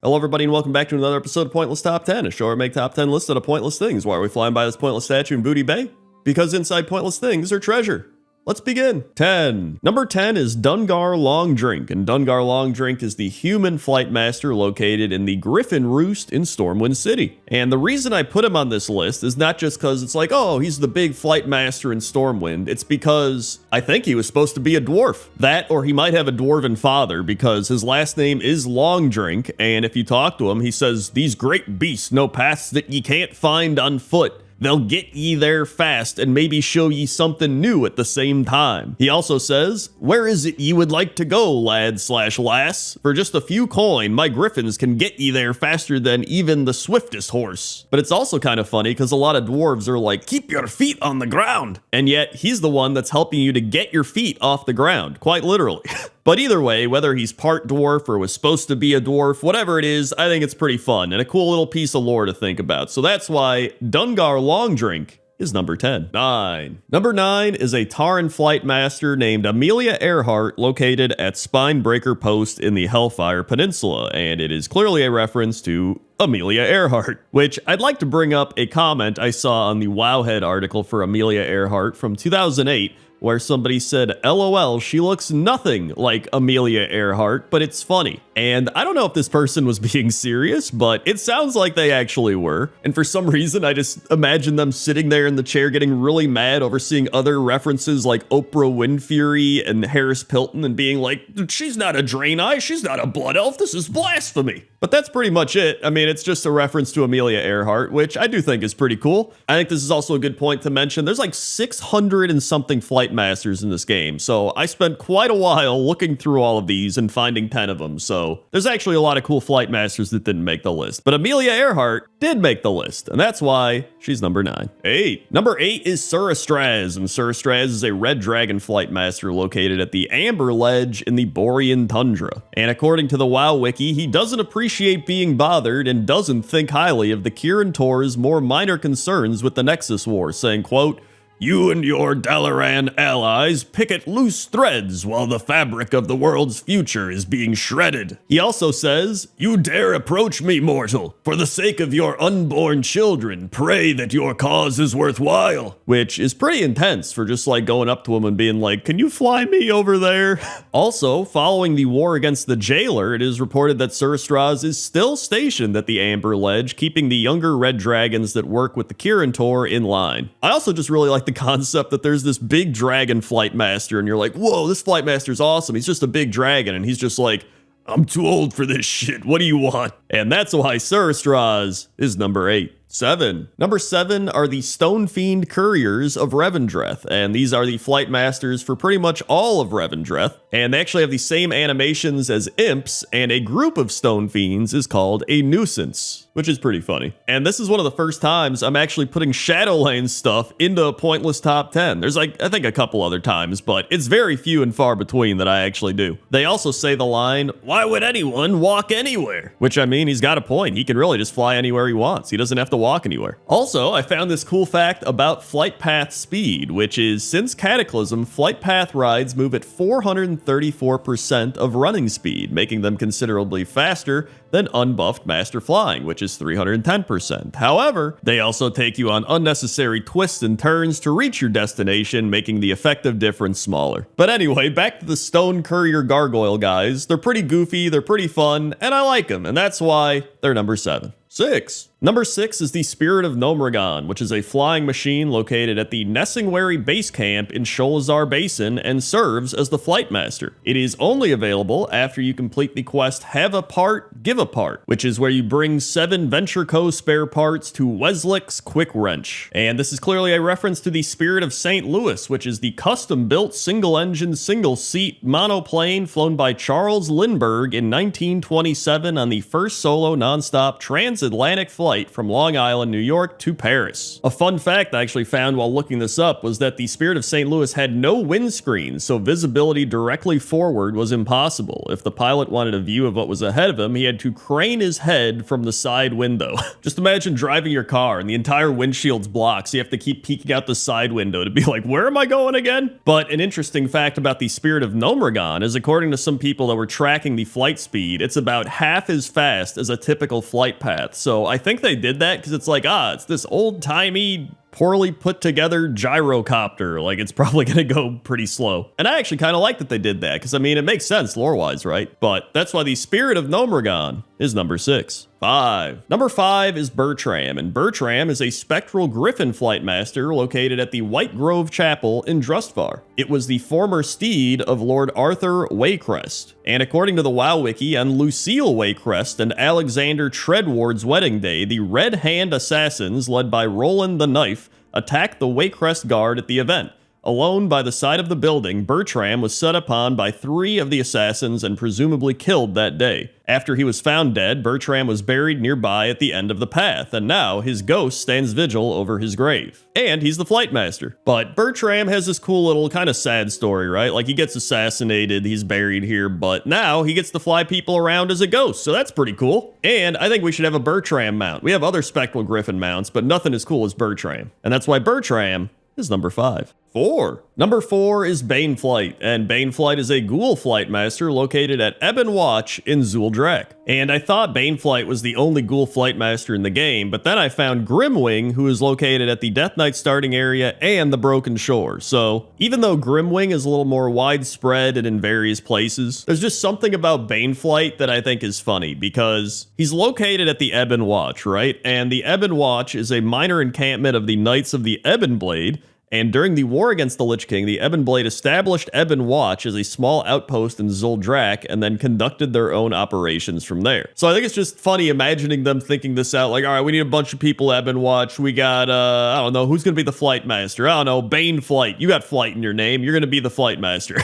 Hello everybody and welcome back to another episode of Pointless Top 10, a show where we make top 10 lists of pointless things. Why are we flying by this pointless statue in Booty Bay? Because inside pointless things are treasure. Let's begin. 10. Number 10 is Dungar Long Drink, and Dungar Long Drink is the human flight master located in the Griffin Roost in Stormwind City. And the reason I put him on this list is not just because it's like, oh, he's the big flight master in Stormwind. It's because I think he was supposed to be a dwarf. That, or he might have a dwarven father, because his last name is Long Drink, and if you talk to him, he says, "These great beasts know paths that ye can't find on foot. They'll get ye there fast and maybe show ye something new at the same time." He also says, "Where is it ye would like to go, lad/lass? For just a few coin, my griffins can get ye there faster than even the swiftest horse." But it's also kind of funny because a lot of dwarves are like, "Keep your feet on the ground." And yet he's the one that's helping you to get your feet off the ground, quite literally. But either way, whether he's part dwarf or was supposed to be a dwarf, whatever it is, I think it's pretty fun and a cool little piece of lore to think about. So that's why Dungar Long Drink is number 10. 9. Number 9 is a Tauren flight master named Amelia Earhart, located at Spinebreaker Post in the Hellfire Peninsula, and it is clearly a reference to Amelia Earhart, which I'd like to bring up a comment I saw on the Wowhead article for Amelia Earhart from 2008, where somebody said, "LOL, she looks nothing like Amelia Earhart, but it's funny." And I don't know if this person was being serious, but it sounds like they actually were. And for some reason, I just imagine them sitting there in the chair getting really mad over seeing other references like Oprah Winfrey and Harris Pilton and being like, "She's not a Draenei, she's not a blood elf, this is blasphemy." But that's pretty much it. I mean, it's just a reference to Amelia Earhart, which I do think is pretty cool. I think this is also a good point to mention. There's like 600 and something flight masters in this game, so I spent quite a while looking through all of these and finding 10 of them, so there's actually a lot of cool flight masters that didn't make the list. But Amelia Earhart did make the list, and that's why she's number 9. 8. Number 8 is Surastraz, and Surastraz is a red dragon flight master located at the Amber Ledge in the Borean Tundra. And according to the WoW wiki, he doesn't appreciate being bothered and doesn't think highly of the Kirin Tor's more minor concerns with the Nexus War, saying, quote, "You and your Dalaran allies picket loose threads while the fabric of the world's future is being shredded." He also says, "You dare approach me, mortal. For the sake of your unborn children, pray that your cause is worthwhile." Which is pretty intense for just like going up to him and being like, "Can you fly me over there?" Also, following the war against the Jailer, it is reported that Surastraz is still stationed at the Amber Ledge, keeping the younger red dragons that work with the Kirin Tor in line. I also just really like the concept that there's this big dragon flight master and you're like, whoa, this flight master's awesome. He's just a big dragon. And he's just like, "I'm too old for this shit. What do you want?" And that's why Surastraz is number 8. 7. Number 7 are the Stone Fiend Couriers of Revendreth, and these are the flight masters for pretty much all of Revendreth, and they actually have the same animations as imps, and a group of Stone Fiends is called a nuisance, which is pretty funny. And this is one of the first times I'm actually putting Shadowlands stuff into a pointless top 10. There's like, I think a couple other times, but it's very few and far between that I actually do. They also say the line, "Why would anyone walk anywhere?" Which, I mean, he's got a point. He can really just fly anywhere he wants. He doesn't have to walk anywhere. Also, I found this cool fact about flight path speed, which is since Cataclysm, flight path rides move at 434% of running speed, making them considerably faster than unbuffed master flying, which is 310%. However, they also take you on unnecessary twists and turns to reach your destination, making the effective difference smaller. But anyway, back to the Stone Courier Gargoyle guys. They're pretty goofy, they're pretty fun, and I like them, and that's why they're number 7. 6. Number 6 is the Spirit of Gnomragon, which is a flying machine located at the Nessingwary Base Camp in Sholazar Basin and serves as the Flight Master. It is only available after you complete the quest Have a Part, Give a Part, which is where you bring 7 Venture Co. spare parts to Weslick's Quick Wrench. And this is clearly a reference to the Spirit of St. Louis, which is the custom-built single-engine, single-seat monoplane flown by Charles Lindbergh in 1927 on the first solo nonstop trans transatlantic flight from Long Island, New York to Paris. A fun fact I actually found while looking this up was that the Spirit of St. Louis had no windscreen, so visibility directly forward was impossible. If the pilot wanted a view of what was ahead of him, he had to crane his head from the side window. Just imagine driving your car and the entire windshield's blocked, so you have to keep peeking out the side window to be like, where am I going again? But an interesting fact about the Spirit of Nomragon is, according to some people that were tracking the flight speed, it's about half as fast as a typical flight path. So I think they did that because it's like, it's this old-timey, poorly put together gyrocopter. Like, it's probably gonna go pretty slow. And I actually kind of like that they did that, because I mean, it makes sense lore-wise, right? But that's why the Spirit of Nomragon is number 6. 5. Number 5 is Bertram, and Bertram is a spectral griffin flight master located at the White Grove Chapel in Drustvar. It was the former steed of Lord Arthur Waycrest. And according to the WoW Wiki, on Lucille Waycrest and Alexander Treadward's wedding day, the Red Hand Assassins, led by Roland the Knife, attacked the Waycrest Guard at the event. Alone by the side of the building, Bertram was set upon by 3 of the assassins and presumably killed that day. After he was found dead, Bertram was buried nearby at the end of the path, and now his ghost stands vigil over his grave. And he's the flight master. But Bertram has this cool little kind of sad story, right? Like, he gets assassinated, he's buried here, but now he gets to fly people around as a ghost, so that's pretty cool. And I think we should have a Bertram mount. We have other spectral griffin mounts, but nothing as cool as Bertram. And that's why Bertram is number 5. 4. Number 4 is Baneflight, and Baneflight is a ghoul flight master located at Ebon Watch in Zuldrak. And I thought Baneflight was the only ghoul flight master in the game, but then I found Grimwing, who is located at the Death Knight starting area and the Broken Shore. So even though Grimwing is a little more widespread and in various places, there's just something about Baneflight that I think is funny, because he's located at the Ebon Watch, right? And the Ebon Watch is a minor encampment of the Knights of the Ebon Blade. And during the war against the Lich King, the Ebon Blade established Ebon Watch as a small outpost in Zuldrak and then conducted their own operations from there. So I think it's just funny imagining them thinking this out, like, all right, we need a bunch of people Ebon Watch. We got, I don't know, who's going to be the flight master? I don't know, Baneflight. You got flight in your name. You're going to be the flight master.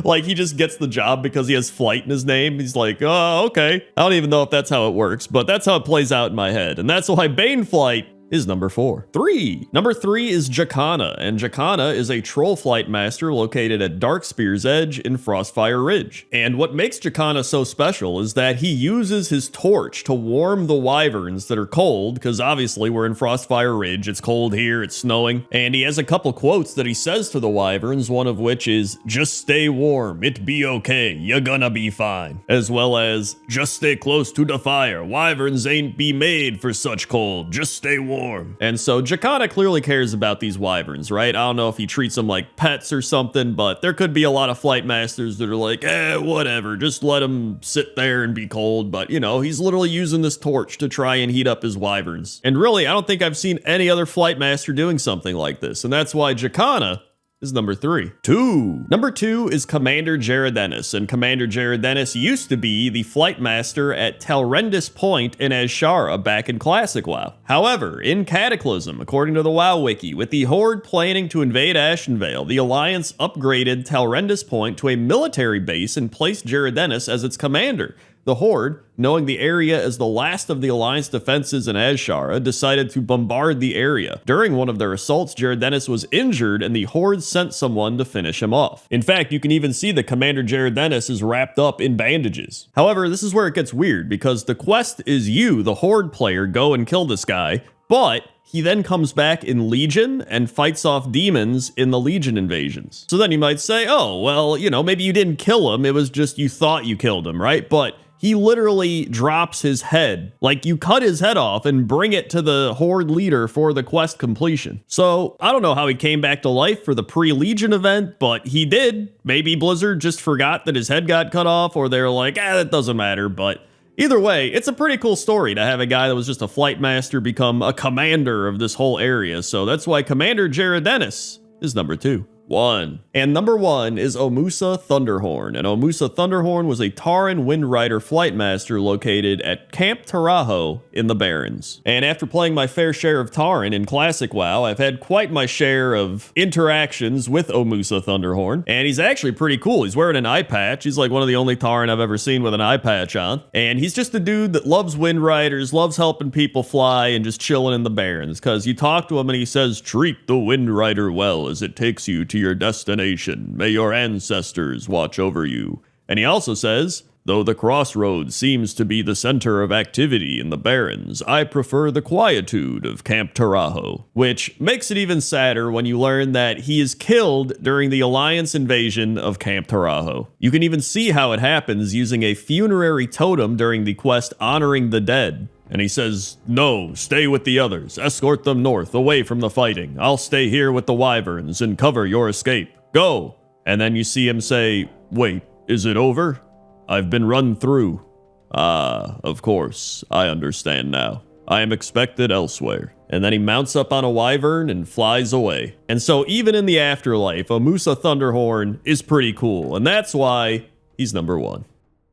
Like, he just gets the job because he has flight in his name. He's like, oh, okay. I don't even know if that's how it works, but that's how it plays out in my head. And that's why Baneflight is number 4. 3. Number 3 is Jacana, and Jacana is a troll flight master located at Darkspear's Edge in Frostfire Ridge. And what makes Jacana so special is that he uses his torch to warm the wyverns that are cold, because obviously we're in Frostfire Ridge, it's cold here, it's snowing, and he has a couple quotes that he says to the wyverns, one of which is, "Just stay warm, it be okay, you're gonna be fine," as well as, "Just stay close to the fire, wyverns ain't be made for such cold, just stay warm." And so Jacana clearly cares about these wyverns, right? I don't know if he treats them like pets or something, but there could be a lot of flight masters that are like, whatever, just let them sit there and be cold. But, you know, he's literally using this torch to try and heat up his wyverns. And really, I don't think I've seen any other flight master doing something like this. And that's why Jacana is number 3. 2. Number 2 is Commander Jaredennis, and Commander Jaredennis used to be the flight master at Talrendis Point in Azshara back in Classic WoW. However, in Cataclysm, according to the WoW Wiki, with the Horde planning to invade Ashenvale, the Alliance upgraded Talrendis Point to a military base and placed Jaredennis as its commander. The Horde, knowing the area as the last of the Alliance defenses in Azshara, decided to bombard the area. During one of their assaults, Jaredennis was injured and the Horde sent someone to finish him off. In fact, you can even see that Commander Jaredennis is wrapped up in bandages. However, this is where it gets weird, because the quest is you, the Horde player, go and kill this guy, but he then comes back in Legion and fights off demons in the Legion invasions. So then you might say, oh, well, you know, maybe you didn't kill him, it was just you thought you killed him, right? But he literally drops his head. Like, you cut his head off and bring it to the Horde leader for the quest completion. So I don't know how he came back to life for the pre-Legion event, but he did. Maybe Blizzard just forgot that his head got cut off, or they're like, that doesn't matter. But either way, it's a pretty cool story to have a guy that was just a flight master become a commander of this whole area. So that's why Commander Jaredennis is number 2. 1. And number 1 is Omusa Thunderhorn. And Omusa Thunderhorn was a Tauren Windrider flight master located at Camp Taraho in the Barrens. And after playing my fair share of Tauren in Classic WoW, I've had quite my share of interactions with Omusa Thunderhorn. And he's actually pretty cool. He's wearing an eye patch. He's like one of the only Tauren I've ever seen with an eye patch on. And he's just a dude that loves Windriders, loves helping people fly, and just chilling in the Barrens. Because you talk to him and he says, treat the Windrider well as it takes you to your destination. May your ancestors watch over you. And he also says, though the crossroads seems to be the center of activity in the Barrens, I prefer the quietude of Camp Taraho. Which makes it even sadder when you learn that he is killed during the Alliance invasion of Camp Taraho. You can even see how it happens using a funerary totem during the quest Honoring the Dead. And he says, no, stay with the others. Escort them north, away from the fighting. I'll stay here with the wyverns and cover your escape. Go! And then you see him say, wait, is it over? I've been run through. Ah, of course, I understand now. I am expected elsewhere. And then he mounts up on a wyvern and flies away. And so even in the afterlife, Omusa Thunderhorn is pretty cool. And that's why he's number 1.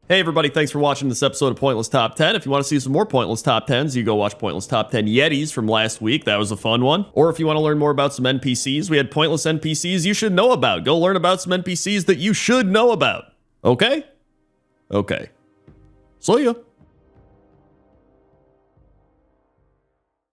Hey everybody, thanks for watching this episode of Pointless Top 10. If you want to see some more Pointless Top 10s, you go watch Pointless Top 10 Yetis from last week. That was a fun one. Or if you want to learn more about some NPCs, we had Pointless NPCs you should know about. Go learn about some NPCs that you should know about. Okay? Okay. See ya.